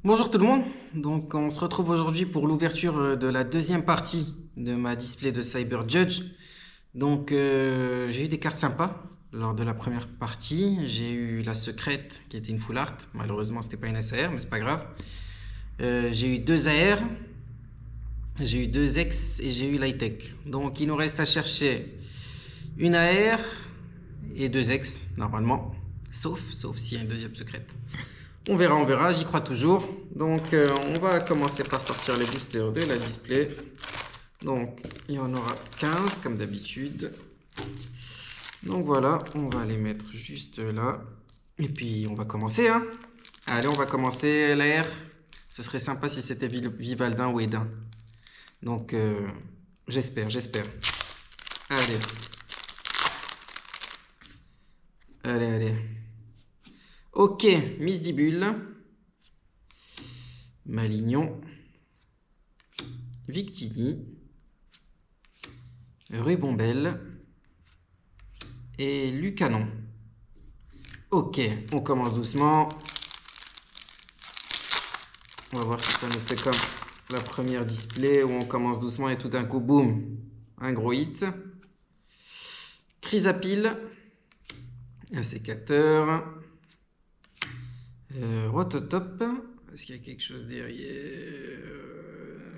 Bonjour tout le monde, donc on se retrouve aujourd'hui pour l'ouverture de la deuxième partie de ma display de Cyber Judge. Donc j'ai eu des cartes sympas lors de la première partie. J'ai eu la secrète qui était une full art, malheureusement c'était pas une SAR mais c'est pas grave. J'ai eu deux AR, j'ai eu deux X et j'ai eu l'high-tech. Donc il nous reste à chercher une AR et deux X normalement, sauf s'il y a une deuxième secrète. On verra, j'y crois toujours. Donc on va commencer par sortir les boosters de la display. Donc il y en aura 15 comme d'habitude. Donc voilà, on va les mettre juste là. Et puis on va commencer, hein. Allez, on va commencer l'AR. Ce serait sympa si c'était Vivaldin ou Edin. Donc j'espère. Allez. Allez. Ok, Misdibule, Malignon, Victini, Rubombelle et Lucanon. Ok, on commence doucement. On va voir si ça nous fait comme la première display où on commence doucement et tout d'un coup, boum, un gros hit. Chrysapile, un sécateur. Rototop, est-ce qu'il y a quelque chose derrière?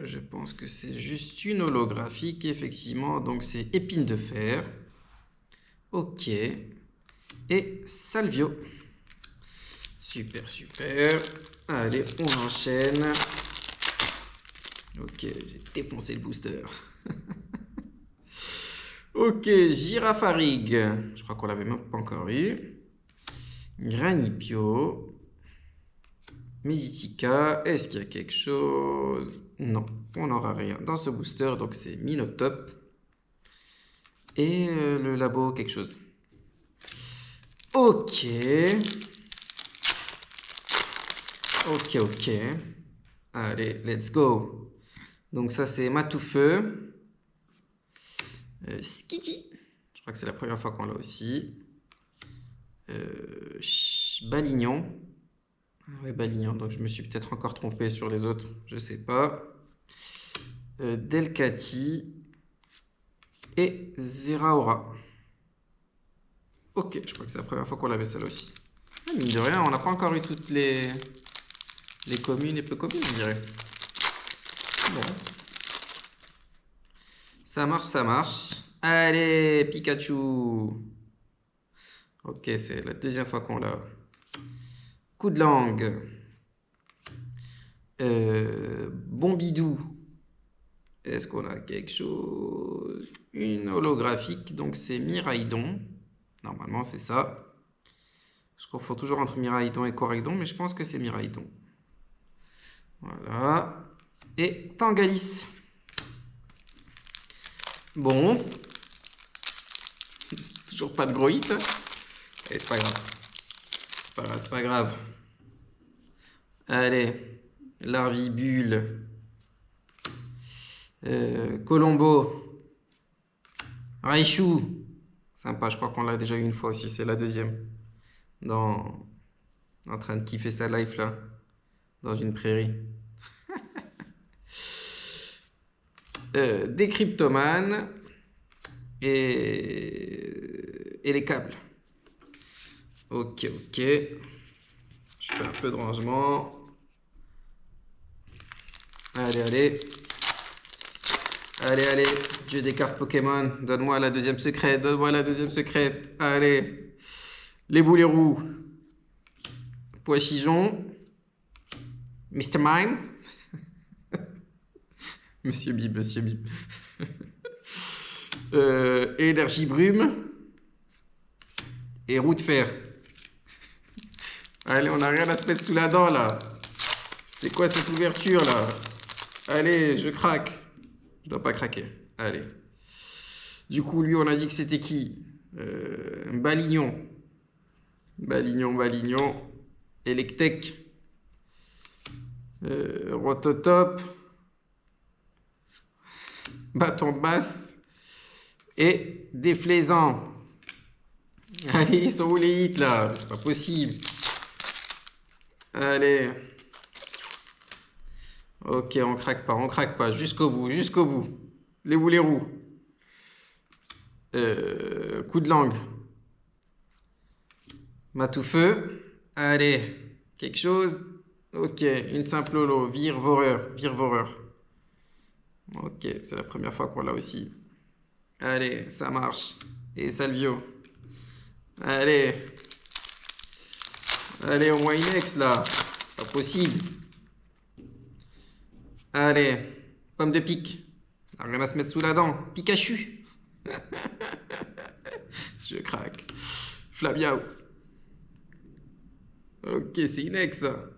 Je pense que c'est juste une holographique, effectivement. Donc c'est épine de fer. Ok. Et Salvio. Super. Allez, on enchaîne. Ok, j'ai défoncé le booster. Ok, Girafarig. Je crois qu'on l'avait même pas encore eu. Granipio. Meditica, est-ce qu'il y a quelque chose? Non, on n'aura rien dans ce booster, donc c'est Minotop. Et le labo, quelque chose. Ok. Allez, let's go. Donc ça, c'est Matoufeu. Skitty. Je crois que c'est la première fois qu'on l'a aussi. Balignon. Ouais, Balignon, donc je me suis peut-être encore trompé sur les autres, je sais pas. Delcati et Zeraora. Ok, je crois que c'est la première fois qu'on l'avait celle aussi. Ah, mine de rien, on n'a pas encore eu toutes les communes et peu communes, je dirais. Bon. Ça marche. Allez, Pikachu. Ok, c'est la deuxième fois qu'on l'a. Coup de langue. Bombidou. Est-ce qu'on a quelque chose? Une holographique, donc c'est Miraidon. Normalement, c'est ça. Je confonds toujours entre Miraidon et Coraidon, mais je pense que c'est Miraidon. Voilà. Et Tangalis. Bon. Toujours pas de gros hit. Et c'est pas grave. C'est pas grave. Allez. Larvibule. Colombo. Raichu. Sympa, je crois qu'on l'a déjà eu une fois aussi, c'est la deuxième. En train de kiffer sa life là. Dans une prairie. Décryptomane. Et les câbles. Ok. Je fais un peu de rangement. Allez. Dieu des cartes Pokémon. Donne-moi la deuxième secrète. Allez. Les boulets roux. Poichijon. Mr. Mime. Monsieur Bib. Énergie brume. Et roue de fer. Allez, on n'a rien à se mettre sous la dent là. C'est quoi cette ouverture là? Allez, je craque. Je dois pas craquer. Allez. Du coup, lui, on a dit que c'était qui? Balignon. Electek. Rototop. Bâton de basse. Et déflaisant. Allez, ils sont où les hits là? C'est pas possible. Allez. Ok, on craque pas, jusqu'au bout, jusqu'au bout. Les roues. Coup de langue. Matoufeu. Allez, quelque chose. Ok, une simple holo. Vire-voreur. Ok, c'est la première fois qu'on l'a aussi. Allez, ça marche. Et Salvio. Allez. Allez, au moins une ex là. Pas possible. Allez, pomme de pique. Rien à se mettre sous la dent. Pikachu. Je craque. Flabiao. Ok, c'est une ex ça.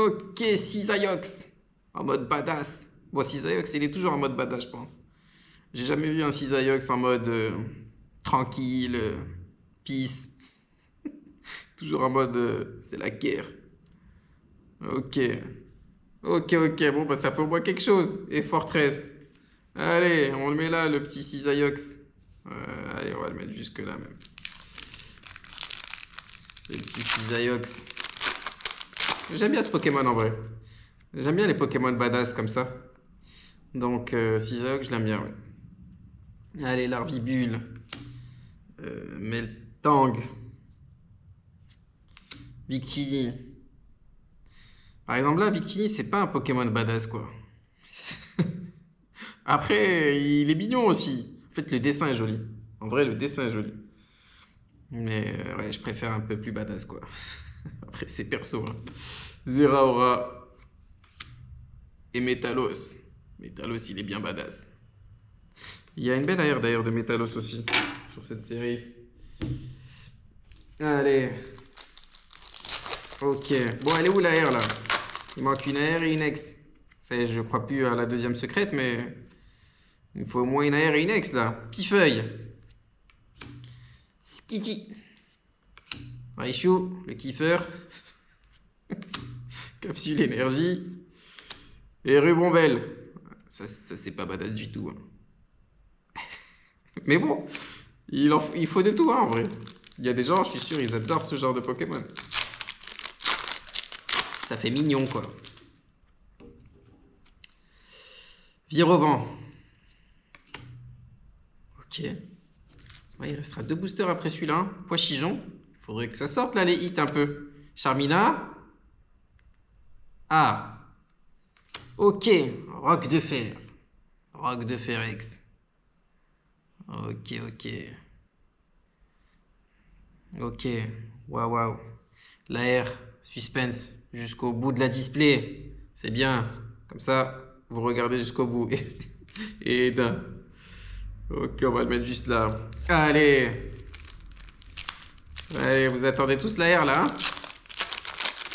Ok, Cisaiox. En mode badass. Bon, Cisaiox, il est toujours en mode badass, je pense. J'ai jamais vu un Cisaiox en mode tranquille, peace. Toujours en mode c'est la guerre. Ok. Ok. Bon, bah ça fait au moins quelque chose. Et Fortress. Allez, on le met là, le petit Cisaiox. Allez, on va le mettre jusque là même. Le petit Cisaiox. J'aime bien ce Pokémon en vrai. J'aime bien les Pokémon badass comme ça. Donc, Cisaiox, je l'aime bien, ouais. Allez, Larvibule. Meltang. Victini. Par exemple, là, Victini, c'est pas un Pokémon badass, quoi. Après, il est mignon aussi. En fait, le dessin est joli. En vrai, le dessin est joli. Mais ouais, je préfère un peu plus badass, quoi. Après, c'est perso, hein. Zeraora et Metalos. Metalos, il est bien badass. Il y a une belle AR d'ailleurs de Metalos aussi sur cette série. Allez. Ok. Bon, elle est où l'AR là? Il manque une AR et une ex. Ça y est, je crois plus à la deuxième secrète, mais il me faut au moins une AR et une ex là. Pifeuille. Skitty. Raichu, le kiffer. Capsule énergie. Et Rubombelle. Ça c'est pas badass du tout, hein. Mais bon, il faut de tout, hein, en vrai. Il y a des gens, je suis sûr, ils adorent ce genre de Pokémon. Ça fait mignon, quoi. Virovent. Ok. Ouais, il restera 2 boosters après celui-là. Poichijon. Il faudrait que ça sorte, là, les hits, un peu. Charmina. Ah. Ok. Roc de fer. Roc de fer X. Ok. Ok. Waouh. La R. Suspense. Jusqu'au bout de la display. C'est bien. Comme ça, vous regardez jusqu'au bout. Et d'un. Ok, on va le mettre juste là. Allez. Allez, vous attendez tous la R là, hein?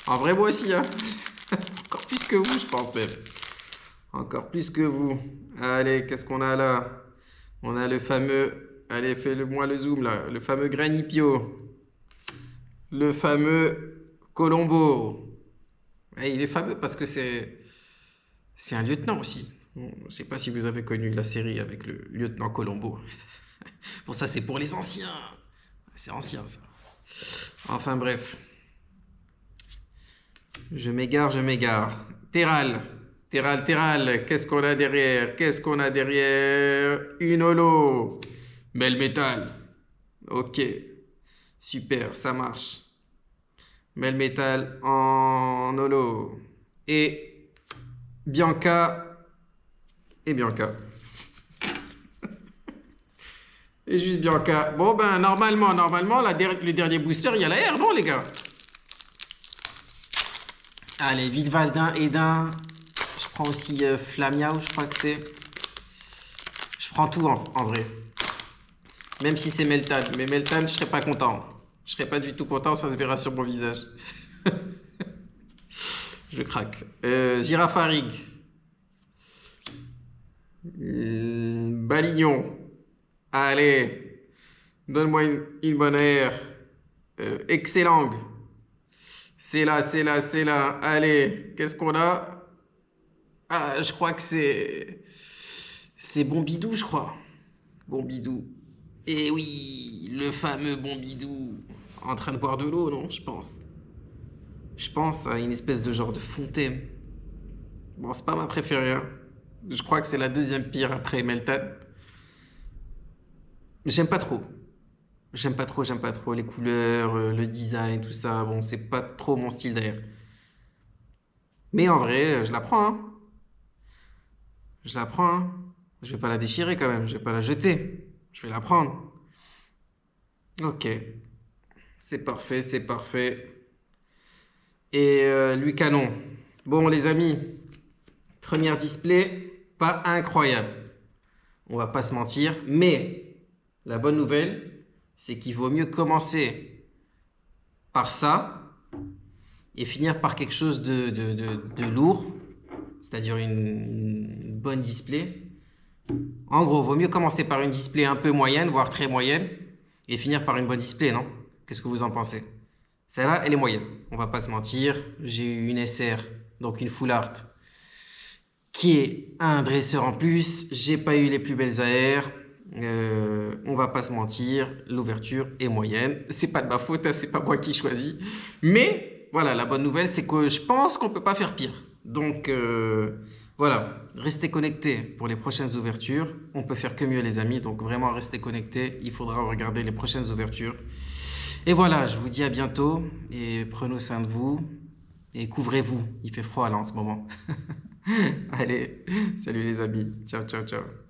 En vrai, moi aussi, hein. Encore plus que vous, je pense même. Encore plus que vous. Allez, qu'est-ce qu'on a là? On a le fameux... Allez, fais-le-moi le zoom là. Le fameux Granipio. Le fameux Colombo. Et il est fameux parce que c'est un lieutenant aussi. Bon, je sais pas si vous avez connu la série avec le lieutenant Colombo. Bon, ça c'est pour les anciens. C'est ancien ça. Enfin bref. Je m'égare. Terral. Qu'est-ce qu'on a derrière? Une holo. Melmetal. Ok. Super, ça marche. Melmetal en holo. Et Bianca. Et juste Bianca. Bon ben normalement, le dernier booster, il y a la R, non les gars? Allez, Vildvaldin, Edin. Je prends aussi Flamiao, je crois que c'est. Je prends tout en vrai. Même si c'est Meltan. Mais Meltan, je serais pas content. Je serais pas du tout content, ça se verra sur mon visage. Je craque. Girafarig. Balignon. Allez. Donne-moi une bonne air. Excellent. C'est là. Allez. Qu'est-ce qu'on a? Ah, je crois que c'est... C'est Bombidou, je crois. Bombidou. Et oui, le fameux Bombidou. En train de boire de l'eau, non? Je pense. Je pense à une espèce de genre de fontaine. Bon, c'est pas ma préférée, hein. Je crois que c'est la deuxième pire après Melton. J'aime pas trop. J'aime pas trop les couleurs, le design, tout ça. Bon, c'est pas trop mon style d'ailleurs. Mais en vrai, je la prends, hein. Je la prends, hein. Je vais pas la déchirer quand même. Je vais pas la jeter. Je vais la prendre. Ok. C'est parfait, c'est parfait. Et lui canon. Bon, les amis, première display, pas incroyable. On va pas se mentir. Mais la bonne nouvelle, c'est qu'il vaut mieux commencer par ça et finir par quelque chose de lourd, c'est-à-dire une bonne display. En gros, vaut mieux commencer par une display un peu moyenne, voire très moyenne, et finir par une bonne display, non? Qu'est-ce que vous en pensez? Celle-là, elle est moyenne. On va pas se mentir. J'ai eu une SR, donc une full art, qui est un dresseur en plus. J'ai pas eu les plus belles AR. On va pas se mentir, l'ouverture est moyenne. C'est pas de ma faute, hein, c'est pas moi qui choisis. Mais voilà, la bonne nouvelle, c'est que je pense qu'on peut pas faire pire. Donc voilà, restez connectés pour les prochaines ouvertures. On peut faire que mieux, les amis. Donc vraiment, restez connectés. Il faudra regarder les prochaines ouvertures. Et voilà, je vous dis à bientôt et prenez soin de vous et couvrez-vous. Il fait froid là en ce moment. Allez, salut les amis. Ciao, ciao, ciao.